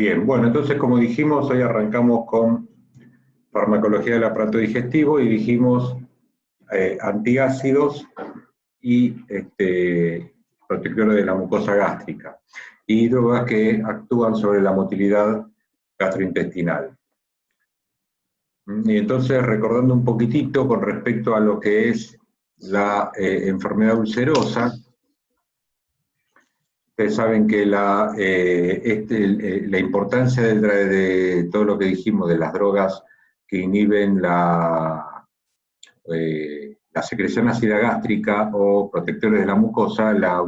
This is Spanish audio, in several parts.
Bien, bueno, entonces como dijimos, hoy arrancamos con farmacología del aparato digestivo y dijimos antiácidos y protectores de la mucosa gástrica y drogas que actúan sobre la motilidad gastrointestinal. Y entonces, recordando un poquitito con respecto a lo que es la enfermedad ulcerosa, ustedes saben que la importancia de todo lo que dijimos de las drogas que inhiben la secreción ácida gástrica o protectores de la mucosa, la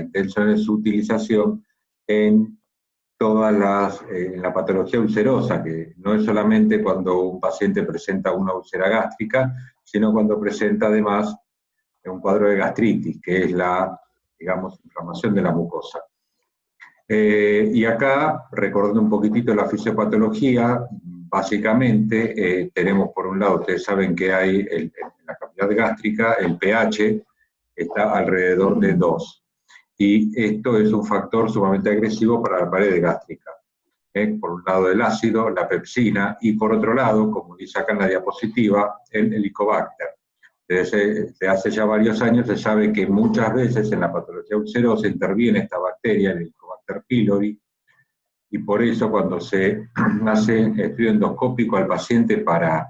intención de su utilización en en la patología ulcerosa, que no es solamente cuando un paciente presenta una úlcera gástrica, sino cuando presenta además un cuadro de gastritis, que es la, digamos, inflamación de la mucosa. Y acá, recordando un poquitito la fisiopatología, básicamente tenemos por un lado, ustedes saben que hay en la cavidad gástrica, el pH está alrededor de 2. Y esto es un factor sumamente agresivo para la pared gástrica. Por un lado el ácido, la pepsina, y por otro lado, como dice acá en la diapositiva, el Helicobacter. Desde hace ya varios años se sabe que muchas veces en la patología ulcerosa interviene esta bacteria, el Helicobacter pylori, y por eso cuando se hace estudio endoscópico al paciente para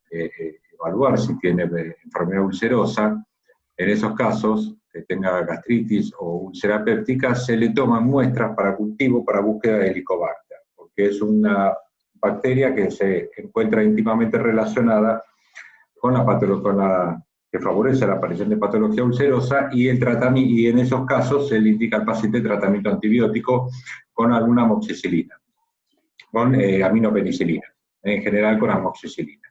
evaluar si tiene enfermedad ulcerosa, en esos casos, que tenga gastritis o úlcera péptica, se le toman muestras para cultivo para búsqueda de Helicobacter, porque es una bacteria que se encuentra íntimamente relacionada con que favorece la aparición de patología ulcerosa y en esos casos se le indica al paciente tratamiento antibiótico con alguna amoxicilina, con aminopenicilina, en general con amoxicilina.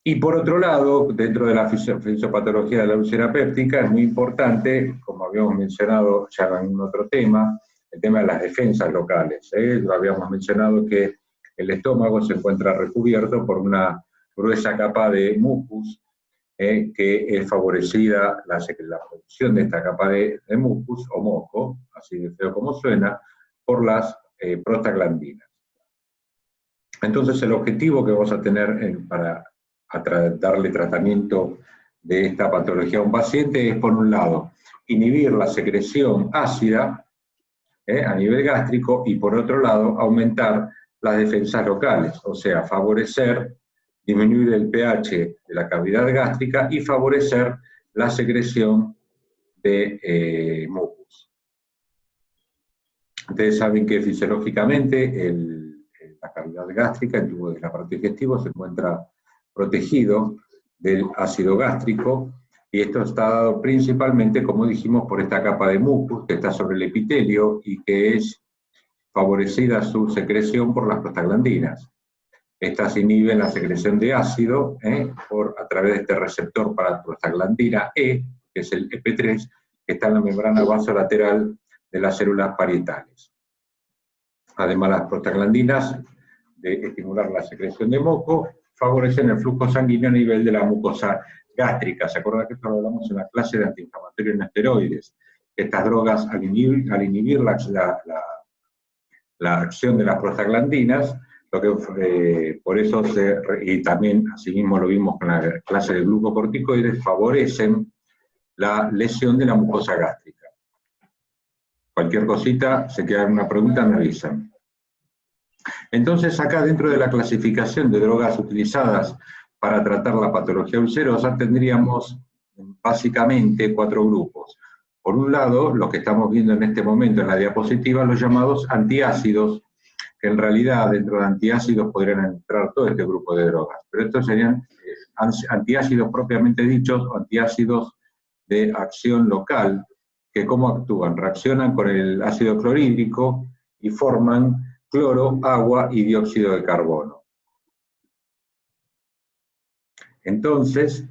Y por otro lado, dentro de la fisiopatología de la úlcera péptica, es muy importante, como habíamos mencionado ya en un otro tema, el tema de las defensas locales. Lo habíamos mencionado que el estómago se encuentra recubierto por una gruesa capa de mucus, que es favorecida la producción de esta capa de mucus, o moco, así de feo como suena, por las prostaglandinas. Entonces el objetivo que vamos a tener para darle tratamiento de esta patología a un paciente es, por un lado, inhibir la secreción ácida a nivel gástrico y, por otro lado, aumentar las defensas locales, o sea, disminuir el pH de la cavidad gástrica y favorecer la secreción de mucus. Ustedes saben que fisiológicamente la cavidad gástrica, el tubo del aparato digestivo, se encuentra protegido del ácido gástrico, y esto está dado principalmente, como dijimos, por esta capa de mucus que está sobre el epitelio y que es favorecida su secreción por las prostaglandinas. Estas inhiben la secreción de ácido a través de este receptor para prostaglandina E, que es el EP3, que está en la membrana vasolateral de las células parietales. Además, las prostaglandinas, de estimular la secreción de moco, favorecen el flujo sanguíneo a nivel de la mucosa gástrica. ¿Se acuerdan que esto lo hablamos en la clase de antiinflamatorios no esteroides? Estas drogas, al inhibir la acción de las prostaglandinas, por eso y también, asimismo lo vimos con la clase de glucocorticoides, favorecen la lesión de la mucosa gástrica. Cualquier cosita, se queda una pregunta, me avisan. Entonces, acá dentro de la clasificación de drogas utilizadas para tratar la patología ulcerosa, tendríamos básicamente 4 grupos. Por un lado, los que estamos viendo en este momento en la diapositiva, los llamados antiácidos, que en realidad dentro de antiácidos podrían entrar todo este grupo de drogas, pero estos serían antiácidos propiamente dichos, o antiácidos de acción local, que ¿cómo actúan? Reaccionan con el ácido clorhídrico y forman cloro, agua y dióxido de carbono. Entonces,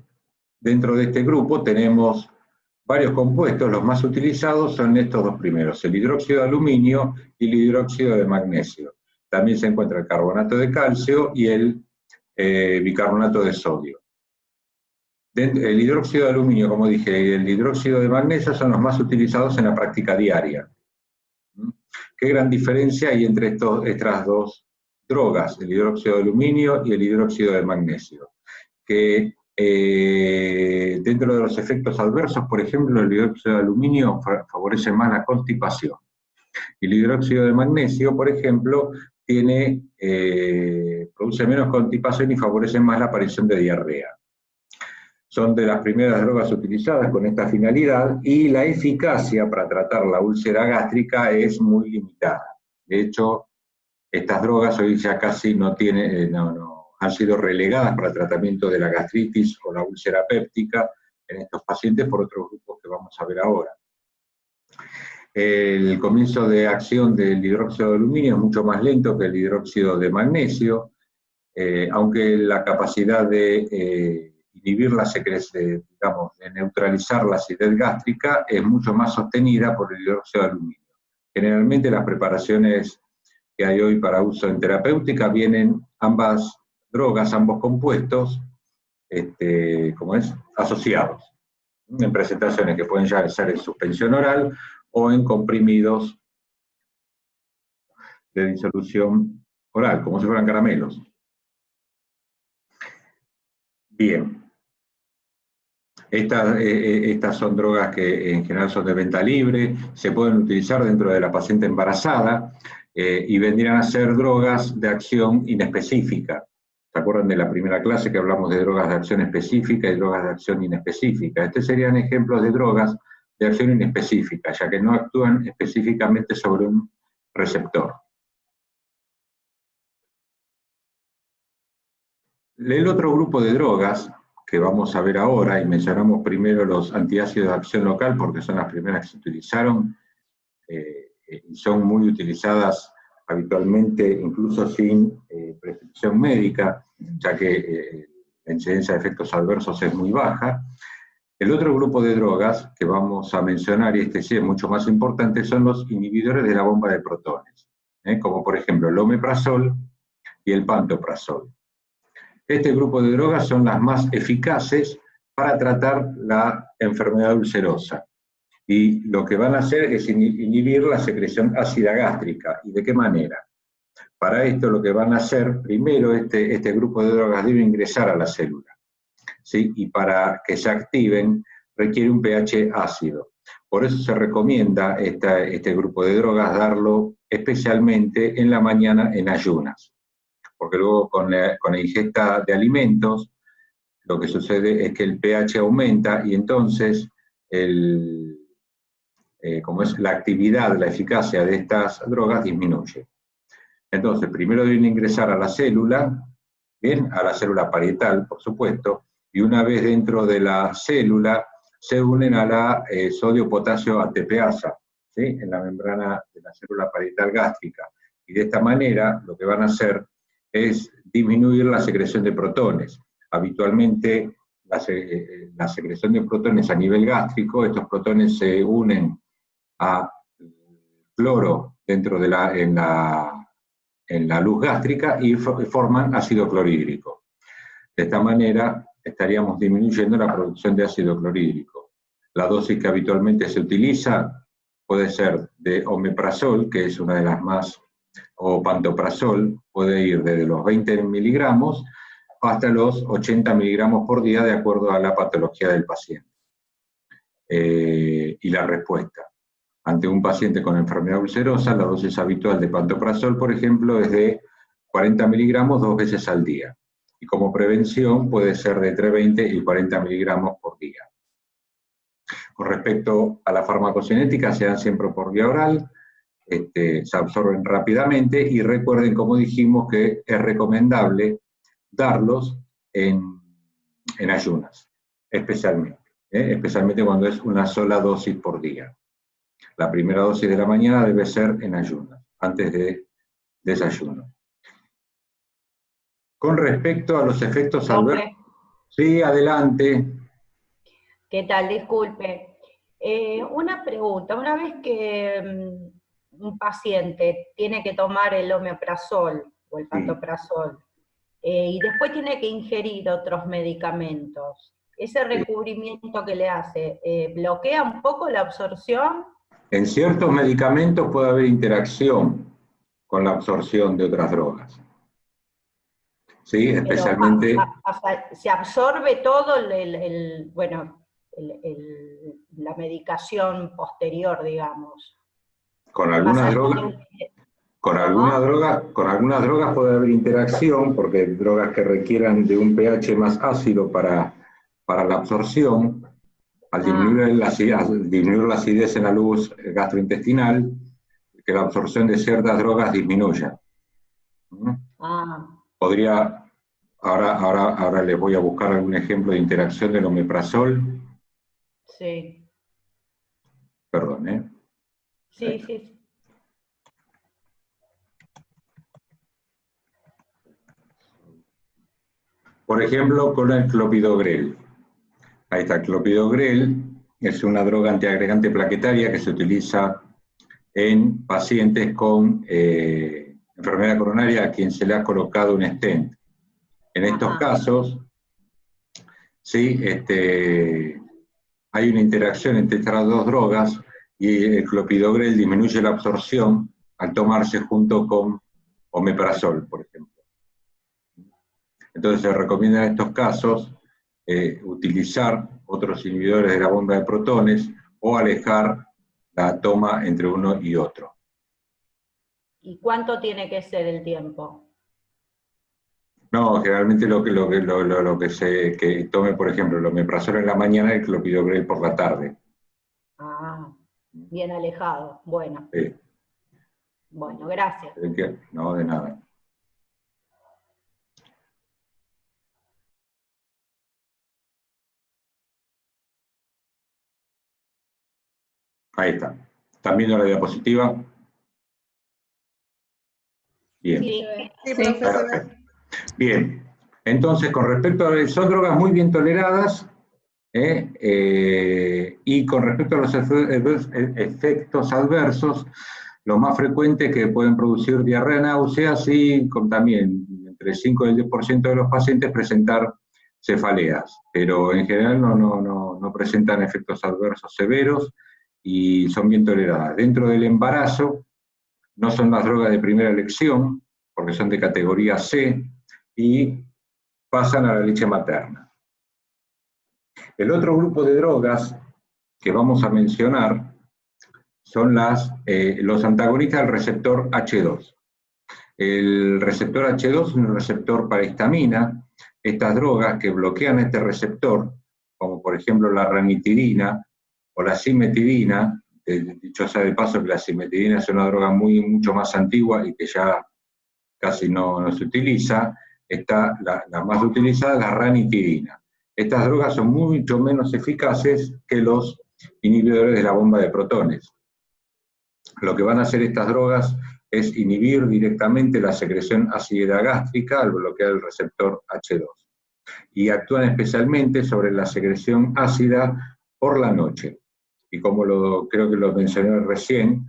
dentro de este grupo tenemos varios compuestos. Los más utilizados son estos dos primeros, el hidróxido de aluminio y el hidróxido de magnesio. También se encuentra el carbonato de calcio y el bicarbonato de sodio. El hidróxido de aluminio, como dije, y el hidróxido de magnesio son los más utilizados en la práctica diaria. ¿Qué gran diferencia hay entre estas dos drogas, el hidróxido de aluminio y el hidróxido de magnesio? Que dentro de los efectos adversos, por ejemplo, el hidróxido de aluminio favorece más la constipación. Y el hidróxido de magnesio, por ejemplo, produce menos constipación y favorece más la aparición de diarrea. Son de las primeras drogas utilizadas con esta finalidad y la eficacia para tratar la úlcera gástrica es muy limitada. De hecho, estas drogas hoy ya casi han sido relegadas para el tratamiento de la gastritis o la úlcera péptica en estos pacientes por otros grupos que vamos a ver ahora. El comienzo de acción del hidróxido de aluminio es mucho más lento que el hidróxido de magnesio, aunque la capacidad de inhibir la secreción, digamos, de neutralizar la acidez gástrica es mucho más sostenida por el hidróxido de aluminio. Generalmente las preparaciones que hay hoy para uso en terapéutica vienen ambas drogas, ambos compuestos, asociados, en presentaciones que pueden ya ser en suspensión oral o en comprimidos de disolución oral, como si fueran caramelos. Bien. Estas son drogas que en general son de venta libre, se pueden utilizar dentro de la paciente embarazada y vendrían a ser drogas de acción inespecífica. ¿Se acuerdan de la primera clase que hablamos de drogas de acción específica y drogas de acción inespecífica? Estos serían ejemplos de drogas de acción inespecífica, ya que no actúan específicamente sobre un receptor. El otro grupo de drogas que vamos a ver ahora, y mencionamos primero los antiácidos de acción local porque son las primeras que se utilizaron y son muy utilizadas habitualmente incluso sin prescripción médica, ya que la incidencia de efectos adversos es muy baja. El otro grupo de drogas que vamos a mencionar, y este sí es mucho más importante, son los inhibidores de la bomba de protones, como por ejemplo el omeprazol y el pantoprazol. Este grupo de drogas son las más eficaces para tratar la enfermedad ulcerosa. Y lo que van a hacer es inhibir la secreción ácida gástrica. ¿Y de qué manera? Para esto lo que van a hacer, primero este grupo de drogas debe ingresar a la célula, ¿sí? Y para que se activen requiere un pH ácido. Por eso se recomienda este grupo de drogas darlo especialmente en la mañana en ayunas. Porque luego con la ingesta de alimentos, lo que sucede es que el pH aumenta y entonces la actividad, la eficacia de estas drogas disminuye. Entonces, primero deben ingresar a la célula, bien, a la célula parietal, por supuesto, y una vez dentro de la célula se unen a la sodio-potasio ATPasa, ¿sí? En la membrana de la célula parietal gástrica. Y de esta manera lo que van a hacer es disminuir la secreción de protones. Habitualmente la secreción de protones a nivel gástrico, estos protones se unen a cloro dentro de en la luz gástrica y forman ácido clorhídrico. De esta manera estaríamos disminuyendo la producción de ácido clorhídrico. La dosis que habitualmente se utiliza puede ser de omeprazol, que es una de las más, o pantoprazol, puede ir desde los 20 miligramos hasta los 80 miligramos por día, de acuerdo a la patología del paciente. Y la respuesta. Ante un paciente con enfermedad ulcerosa, la dosis habitual de pantoprazol, por ejemplo, es de 40 miligramos 2 veces al día. Y como prevención puede ser de entre 20 y 40 miligramos por día. Con respecto a la farmacocinética, se dan siempre por vía oral, se absorben rápidamente y recuerden, como dijimos, que es recomendable darlos en ayunas, especialmente cuando es una sola dosis por día. La primera dosis de la mañana debe ser en ayunas, antes de desayuno. Con respecto a los efectos adversos... Sí, adelante. ¿Qué tal? Disculpe. Una pregunta. Una vez que un paciente tiene que tomar el omeprazol o el pantoprazol, y después tiene que ingerir otros medicamentos, ¿ese recubrimiento que le hace bloquea un poco la absorción? En ciertos medicamentos puede haber interacción con la absorción de otras drogas. ¿Sí? Especialmente... se absorbe todo la medicación posterior, digamos. Con algunas drogas... Con algunas drogas puede haber interacción, porque hay drogas que requieran de un pH más ácido para la absorción, al disminuir la acidez en la luz gastrointestinal, que la absorción de ciertas drogas disminuya. Podría, ahora les voy a buscar algún ejemplo de interacción del omeprazol. Sí. Perdón, ¿eh? Sí, sí. Por ejemplo, con el clopidogrel. Ahí está, clopidogrel es una droga antiagregante plaquetaria que se utiliza en pacientes con enfermedad coronaria a quien se le ha colocado un stent. En estos casos, sí, hay una interacción entre estas dos drogas y el clopidogrel disminuye la absorción al tomarse junto con omeprazol, por ejemplo. Entonces se recomienda en estos casos utilizar otros inhibidores de la bomba de protones o alejar la toma entre uno y otro. ¿Y cuánto tiene que ser el tiempo? No, generalmente que tome, por ejemplo, el omeprazol en la mañana y el clopidogrel por la tarde. Bien alejado, bueno. Sí. Bueno, gracias. No, de nada. Ahí está. ¿Están viendo la diapositiva? Bien. Sí, profesor. Bien. Entonces, con respecto a... Son drogas muy bien toleradas, y con respecto a los efectos adversos, lo más frecuente es que pueden producir diarrea, náuseas y también entre el 5 y el 10% de los pacientes presentar cefaleas, pero en general no presentan efectos adversos severos y son bien toleradas. Dentro del embarazo no son las drogas de primera elección, porque son de categoría C y pasan a la leche materna. El otro grupo de drogas que vamos a mencionar son los antagonistas del receptor H2. El receptor H2 es un receptor para histamina. Estas drogas que bloquean este receptor, como por ejemplo la ranitidina o la cimetidina, dicho sea de paso que la cimetidina es una droga mucho más antigua y que ya casi no se utiliza, está la más utilizada, la ranitidina. Estas drogas son mucho menos eficaces que los inhibidores de la bomba de protones. Lo que van a hacer estas drogas es inhibir directamente la secreción ácida gástrica al bloquear el receptor H2. Y actúan especialmente sobre la secreción ácida por la noche. Y como creo que lo mencioné recién,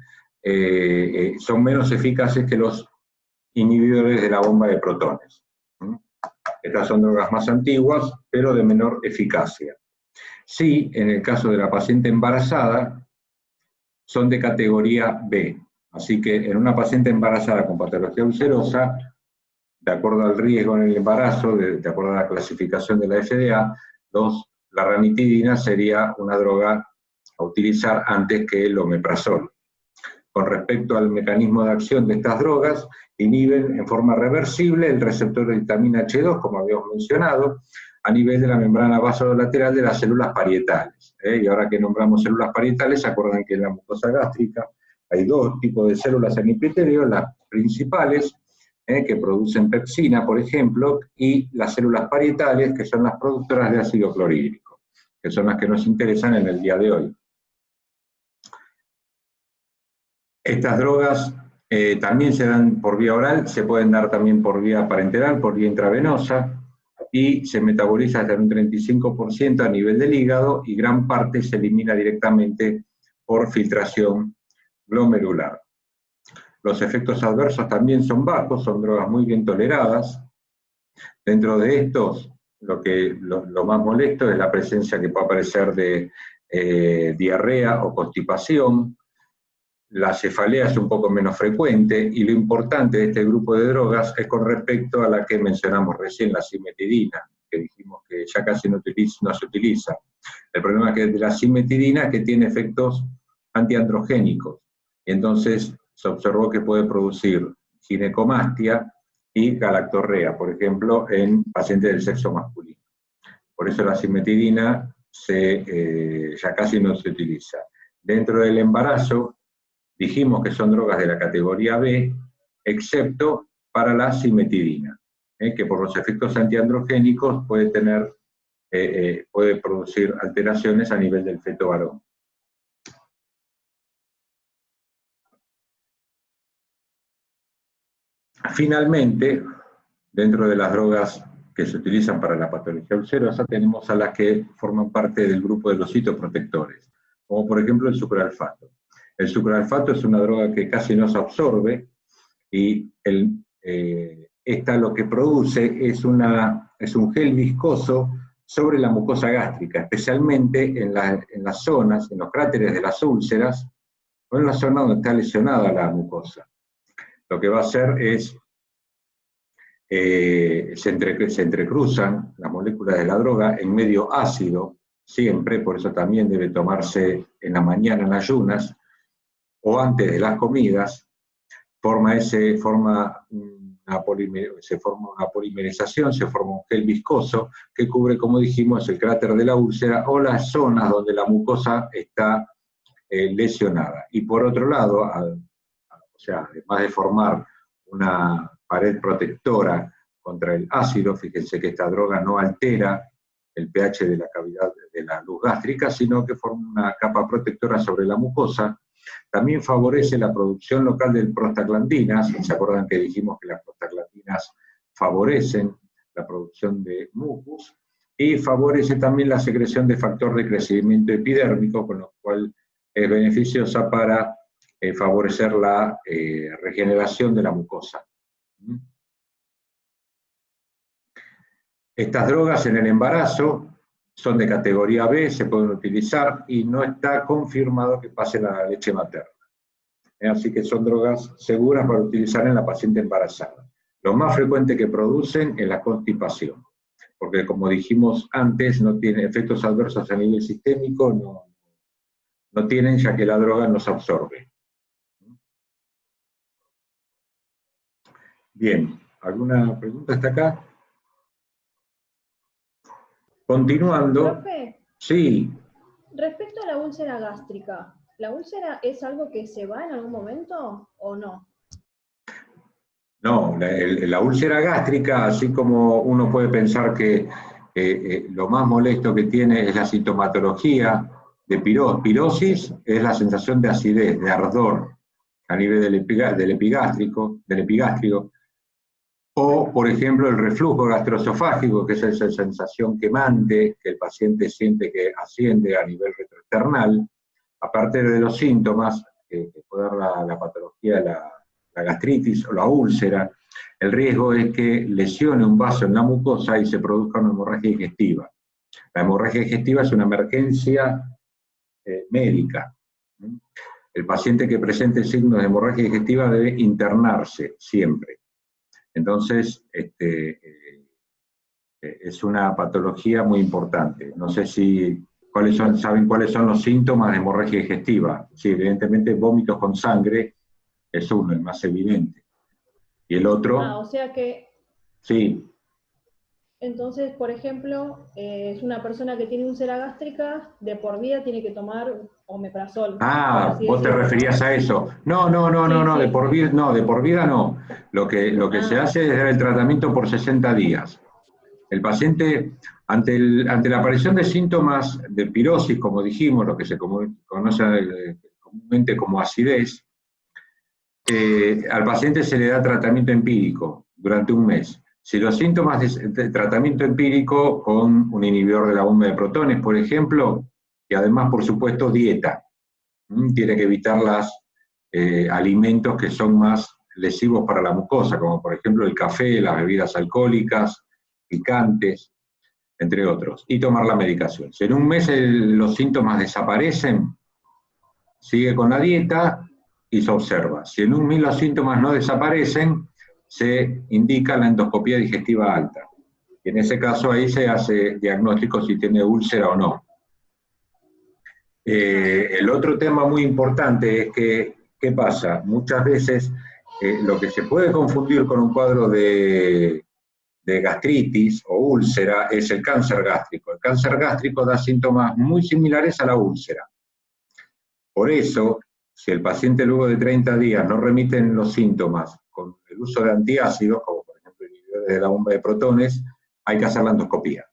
son menos eficaces que los inhibidores de la bomba de protones. Estas son drogas más antiguas, pero de menor eficacia. Sí, en el caso de la paciente embarazada, son de categoría B. Así que en una paciente embarazada con patología ulcerosa, de acuerdo al riesgo en el embarazo, de acuerdo a la clasificación de la FDA, la ranitidina sería una droga a utilizar antes que el omeprazol. Con respecto al mecanismo de acción de estas drogas, inhiben en forma reversible el receptor de vitamina H2, como habíamos mencionado, a nivel de la membrana vasolateral de las células parietales. Y ahora que nombramos células parietales, se acuerdan que en la mucosa gástrica hay dos tipos de células en epitelio, las principales, que producen pepsina, por ejemplo, y las células parietales, que son las productoras de ácido clorhídrico, que son las que nos interesan en el día de hoy. Estas drogas también se dan por vía oral, se pueden dar también por vía parenteral, por vía intravenosa, y se metaboliza hasta un 35% a nivel del hígado, y gran parte se elimina directamente por filtración glomerular. Los efectos adversos también son bajos, son drogas muy bien toleradas. Dentro de estos, lo más molesto es la presencia que puede aparecer de diarrea o constipación, la cefalea es un poco menos frecuente, y lo importante de este grupo de drogas es con respecto a la que mencionamos recién, la cimetidina, que dijimos que ya casi no se utiliza. El problema que de la cimetidina es que tiene efectos antiandrogénicos, y entonces se observó que puede producir ginecomastia y galactorrea, por ejemplo, en pacientes del sexo masculino. Por eso la cimetidina ya casi no se utiliza. Dentro del embarazo, dijimos que son drogas de la categoría B, excepto para la cimetidina, que por los efectos antiandrogénicos puede producir alteraciones a nivel del feto varón. Finalmente, dentro de las drogas que se utilizan para la patología ulcerosa, tenemos a las que forman parte del grupo de los citoprotectores, como por ejemplo el sucralfato. El sucralfato es una droga que casi no se absorbe, y esta lo que produce es un gel viscoso sobre la mucosa gástrica, especialmente en las zonas, en los cráteres de las úlceras, o en la zona donde está lesionada la mucosa. Lo que va a hacer es, se entrecruzan las moléculas de la droga en medio ácido, siempre, por eso también debe tomarse en la mañana en ayunas, o antes de las comidas. Se forma una polimerización, se forma un gel viscoso que cubre, como dijimos, el cráter de la úlcera o las zonas donde la mucosa está lesionada. Y por otro lado, o sea, además de formar una pared protectora contra el ácido, fíjense que esta droga no altera el pH de la cavidad de la luz gástrica, sino que forma una capa protectora sobre la mucosa. También favorece la producción local de prostaglandinas. ¿Se acuerdan que dijimos que las prostaglandinas favorecen la producción de mucus? Y favorece también la secreción de factor de crecimiento epidérmico, con lo cual es beneficiosa para favorecer la regeneración de la mucosa. Estas drogas en el embarazo son de categoría B, se pueden utilizar y no está confirmado que pasen a la leche materna. Así que son drogas seguras para utilizar en la paciente embarazada. Lo más frecuente que producen es la constipación, porque como dijimos antes, no tiene efectos adversos a nivel sistémico, no tienen, ya que la droga no se absorbe. Bien, ¿alguna pregunta hasta acá? Continuando. Profe, Sí. respecto a la úlcera gástrica, ¿la úlcera es algo que se va en algún momento o no? No, la úlcera gástrica, así como uno puede pensar que lo más molesto que tiene es la sintomatología de pirosis, es la sensación de acidez, de ardor a nivel del epigástrico, o, por ejemplo, el reflujo gastroesofágico, que es esa sensación quemante que el paciente siente que asciende a nivel retroesternal. Aparte de los síntomas que puede dar la patología, la gastritis o la úlcera, el riesgo es que lesione un vaso en la mucosa y se produzca una hemorragia digestiva. La hemorragia digestiva es una emergencia médica. El paciente que presente signos de hemorragia digestiva debe internarse siempre. Entonces, es una patología muy importante. No sé si saben cuáles son los síntomas de hemorragia digestiva. Sí, evidentemente vómitos con sangre es uno, el más evidente. Y el otro... Ah, o sea que... Sí. Entonces, por ejemplo, es una persona que tiene úlcera gástrica, de por vida tiene que tomar omeprazol. Ah, vos te referías a eso. No, Sí. de por vida no. Lo que se hace es dar el tratamiento por 60 días. El paciente, ante la aparición de síntomas de pirosis, como dijimos, lo que se conoce comúnmente como acidez, al paciente se le da tratamiento empírico durante un mes. Si los síntomas de tratamiento empírico con un inhibidor de la bomba de protones, por ejemplo, y además, por supuesto, dieta. Tiene que evitar los alimentos que son más lesivos para la mucosa, como por ejemplo el café, las bebidas alcohólicas, picantes, entre otros, y tomar la medicación. Si en un mes los síntomas desaparecen, sigue con la dieta y se observa. Si en un mes los síntomas no desaparecen, se indica la endoscopía digestiva alta. Y en ese caso ahí se hace diagnóstico si tiene úlcera o no. El otro tema muy importante es que, ¿qué pasa? Muchas veces lo que se puede confundir con un cuadro de gastritis o úlcera es el cáncer gástrico. El cáncer gástrico da síntomas muy similares a la úlcera. Por eso, si el paciente luego de 30 días no remiten los síntomas con el uso de antiácidos, como por ejemplo inhibidores de la bomba de protones, hay que hacer la endoscopía.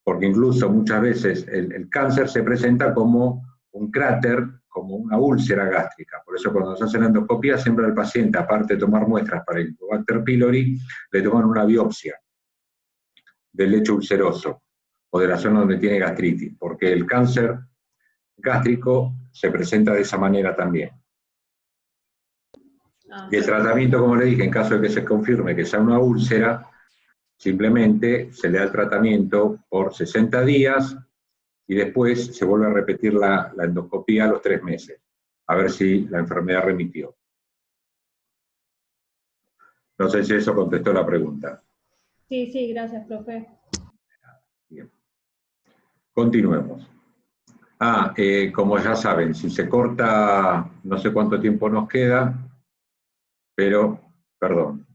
Porque incluso muchas veces el cáncer se presenta como un cráter, como una úlcera gástrica. Por eso cuando se hace la endoscopía, siempre al paciente, aparte de tomar muestras para el Helicobacter pylori, le toman una biopsia del lecho ulceroso o de la zona donde tiene gastritis, porque el cáncer gástrico se presenta de esa manera también. Y el tratamiento, como le dije, en caso de que se confirme que sea una úlcera, simplemente se le da el tratamiento por 60 días y después se vuelve a repetir la endoscopía a los 3 meses, a ver si la enfermedad remitió. No sé si eso contestó la pregunta. Sí, sí, gracias, profe. Bien. Continuemos. Como ya saben, si se corta, no sé cuánto tiempo nos queda, pero, perdón.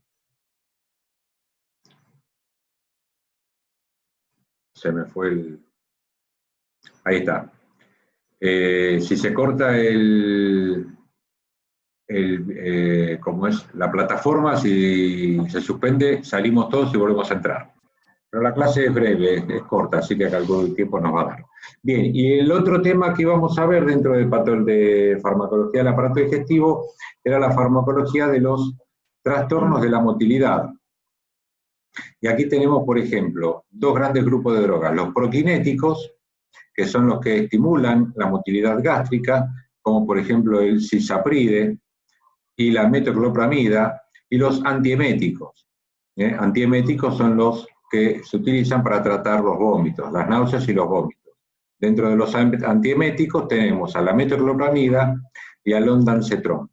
Se me fue el... Ahí está. Si se corta como es la plataforma, si se suspende, salimos todos y volvemos a entrar. Pero la clase es breve, es corta, así que calculo el tiempo nos va a dar. Bien, y el otro tema que íbamos a ver dentro de farmacología del aparato digestivo era la farmacología de los trastornos de la motilidad. Y aquí tenemos, por ejemplo, 2 grandes grupos de drogas, los prokinéticos, que son los que estimulan la motilidad gástrica, como por ejemplo el cisapride y la metoclopramida, y los antieméticos. Antieméticos son los que se utilizan para tratar los vómitos, las náuseas y los vómitos. Dentro de los antieméticos tenemos a la metoclopramida y al ondansetron.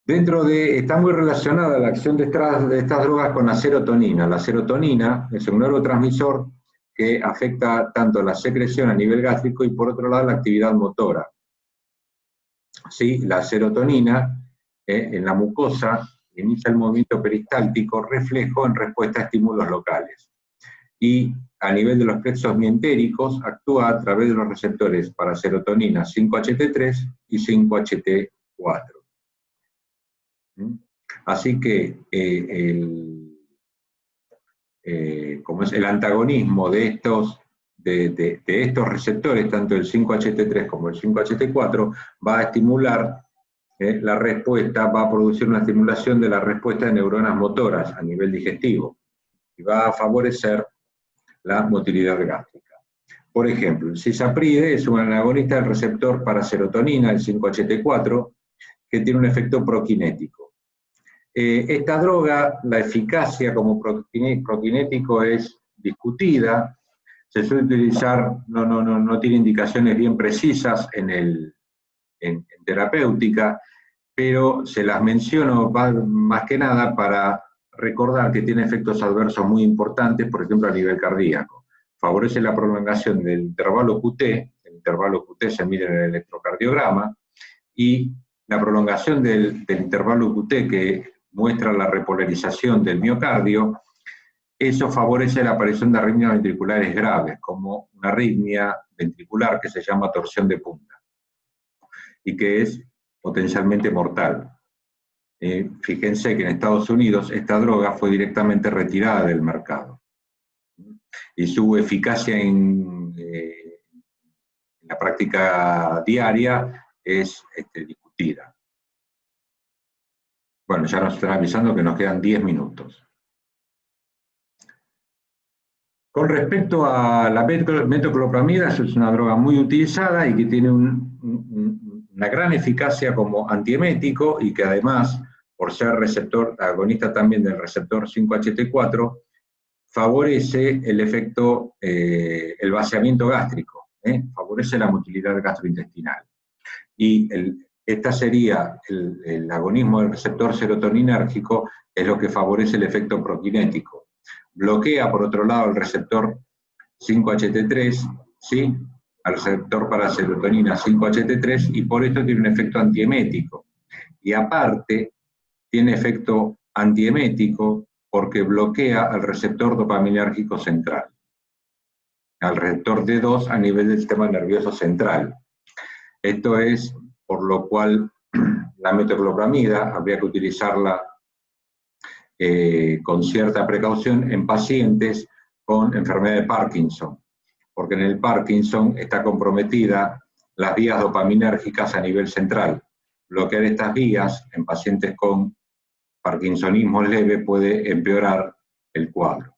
Está muy relacionada la acción de estas drogas con la serotonina. La serotonina es un neurotransmisor que afecta tanto la secreción a nivel gástrico y por otro lado la actividad motora. ¿Sí? La serotonina en la mucosa inicia el movimiento peristáltico reflejo en respuesta a estímulos locales. Y a nivel de los plexos mientéricos actúa a través de los receptores para serotonina 5-HT3 y 5-HT4. Así que como es el antagonismo de estos receptores, tanto el 5-HT3 como el 5-HT4, va a estimular la respuesta, va a producir una estimulación de la respuesta de neuronas motoras a nivel digestivo y va a favorecer la motilidad gástrica. Por ejemplo, el cisapride es un antagonista del receptor para serotonina, el 5-HT4, que tiene un efecto prokinético. Esta droga, la eficacia como prokinético es discutida, se suele utilizar, no tiene indicaciones bien precisas en terapéutica, pero se las menciono más que nada para recordar que tiene efectos adversos muy importantes, por ejemplo a nivel cardíaco. Favorece la prolongación del intervalo QT, el intervalo QT se mide en el electrocardiograma, y la prolongación del intervalo QT que muestra la repolarización del miocardio, eso favorece la aparición de arritmias ventriculares graves, como una arritmia ventricular que se llama torsión de punta, y que es potencialmente mortal. Fíjense que en Estados Unidos esta droga fue directamente retirada del mercado, y su eficacia en la práctica diaria es discutida. Bueno, ya nos están avisando que nos quedan 10 minutos. Con respecto a la metoclopramida, es una droga muy utilizada y que tiene una gran eficacia como antiemético y que además, por ser receptor agonista también del receptor 5-HT4, favorece el efecto, el vaciamiento gástrico, favorece la motilidad gastrointestinal. Y esta sería el agonismo del receptor serotoninérgico, es lo que favorece el efecto prokinético. Bloquea, por otro lado, el receptor 5-HT3, ¿sí? Al receptor para serotonina 5-HT3, y por esto tiene un efecto antiemético. Y aparte, tiene efecto antiemético porque bloquea al receptor dopaminérgico central, al receptor D2 a nivel del sistema nervioso central. Esto es por lo cual la metoclopramida habría que utilizarla con cierta precaución en pacientes con enfermedad de Parkinson, porque en el Parkinson está comprometida las vías dopaminérgicas a nivel central. Bloquear estas vías en pacientes con parkinsonismo leve puede empeorar el cuadro.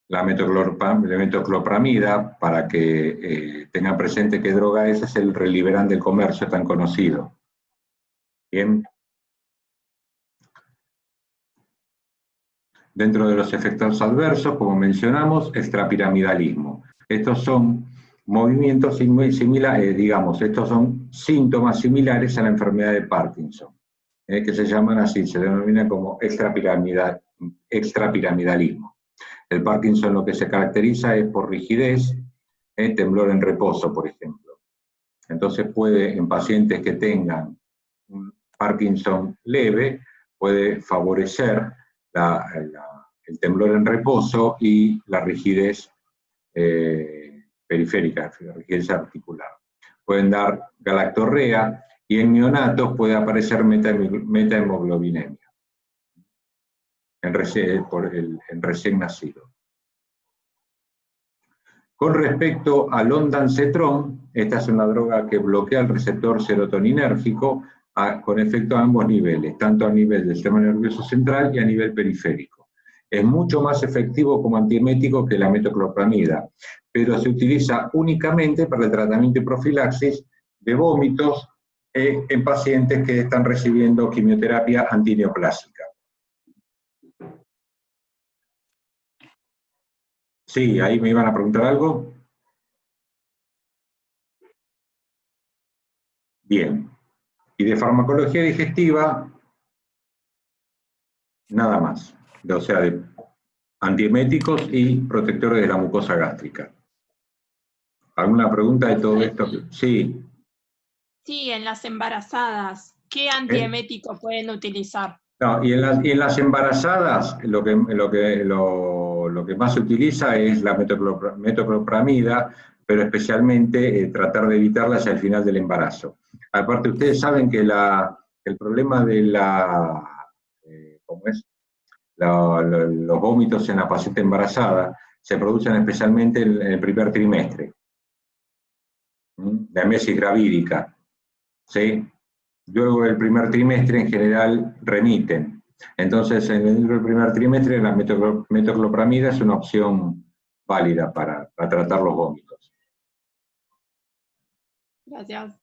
La metoclopramida, para que tengan presente qué droga es el Reliberan del comercio tan conocido. Bien. Dentro de los efectos adversos, como mencionamos, extrapiramidalismo. Estos son movimientos similares, digamos, estos son síntomas similares a la enfermedad de Parkinson, que se llaman así, se denominan como extrapiramidalismo. El Parkinson lo que se caracteriza es por rigidez, temblor en reposo, por ejemplo. Entonces puede, en pacientes que tengan un Parkinson leve, puede favorecer el temblor en reposo y la rigidez periférica, la rigidez articular. Pueden dar galactorrea y en neonatos puede aparecer metahemoglobinemia en recién nacido. Con respecto al ondansetron, esta es una droga que bloquea el receptor serotoninérgico con efecto a ambos niveles, tanto a nivel del sistema nervioso central y a nivel periférico. Es mucho más efectivo como antiemético que la metoclopramida, pero se utiliza únicamente para el tratamiento y profilaxis de vómitos en pacientes que están recibiendo quimioterapia antineoplásica. Sí, ahí me iban a preguntar algo. Bien. Y de farmacología digestiva, nada más. O sea, de antieméticos y protectores de la mucosa gástrica. ¿Alguna pregunta de todo esto? Sí. Sí, en las embarazadas, ¿qué antiemético pueden utilizar? No, y en las embarazadas lo que más se utiliza es la metoclopramida, pero especialmente tratar de evitarla hacia el final del embarazo. Aparte, ustedes saben que el problema de los vómitos en la paciente embarazada se producen especialmente en el primer trimestre. La mesis gravídica, ¿sí? Luego del primer trimestre en general remiten. Entonces, en el primer trimestre la metoclopramida es una opción válida para tratar los vómitos. Gracias.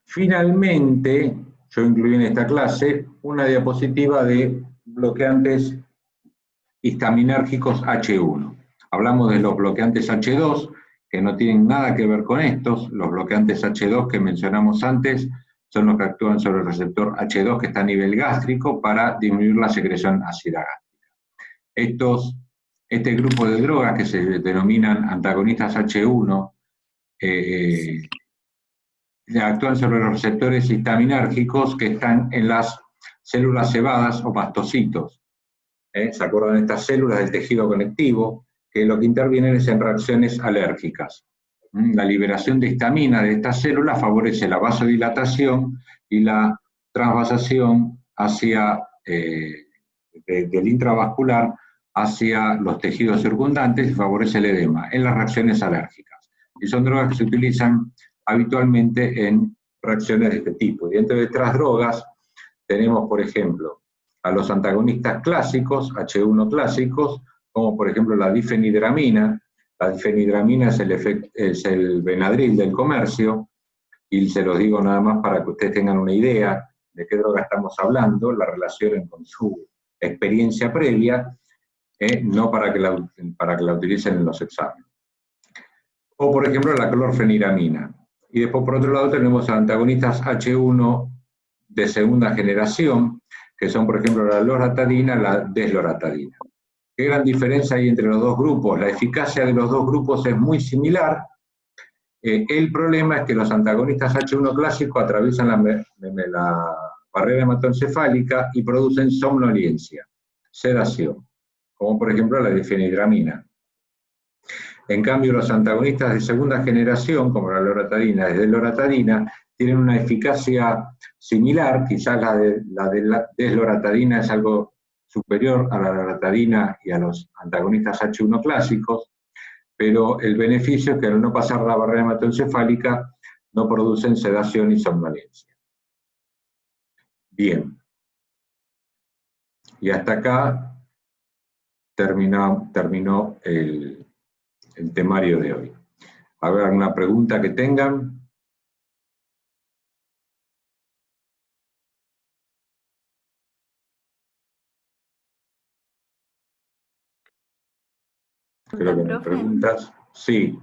Finalmente, yo incluí en esta clase una diapositiva de bloqueantes histaminérgicos H1. Hablamos de los bloqueantes H2, que no tienen nada que ver con estos. Los bloqueantes H2 que mencionamos antes son los que actúan sobre el receptor H2 que está a nivel gástrico para disminuir la secreción ácida gástrica. Este grupo de drogas que se denominan antagonistas H1 actúan sobre los receptores histaminérgicos que están en las células cebadas o mastocitos. ¿Se acuerdan de estas células del tejido conectivo? Que lo que intervienen es en reacciones alérgicas. La liberación de histamina de estas células favorece la vasodilatación y la transvasación del intravascular hacia los tejidos circundantes y favorece el edema en las reacciones alérgicas. Y son drogas que se utilizan habitualmente en reacciones de este tipo. Y dentro de estas drogas tenemos, por ejemplo, a los antagonistas clásicos, H1 clásicos, como por ejemplo la difenhidramina. La difenhidramina es el Benadryl del comercio, y se los digo nada más para que ustedes tengan una idea de qué droga estamos hablando, la relacionen con su experiencia previa, no para que la utilicen en los exámenes. O, por ejemplo, la clorfeniramina. Y después, por otro lado, tenemos antagonistas H1 de segunda generación, que son, por ejemplo, la loratadina y la desloratadina. ¿Qué gran diferencia hay entre los dos grupos? La eficacia de los dos grupos es muy similar. El problema es que los antagonistas H1 clásicos atraviesan la barrera hematoencefálica y producen somnolencia, sedación, como por ejemplo la difenhidramina. En cambio, los antagonistas de segunda generación, como la loratadina y la desloratadina, tienen una eficacia similar, quizás la desloratadina es algo superior a la loratadina y a los antagonistas H1 clásicos, pero el beneficio es que al no pasar la barrera hematoencefálica no producen sedación y somnolencia. Bien. Y hasta acá terminó el temario de hoy. A ver, ¿alguna pregunta que tengan? Creo que no hay preguntas. Sí.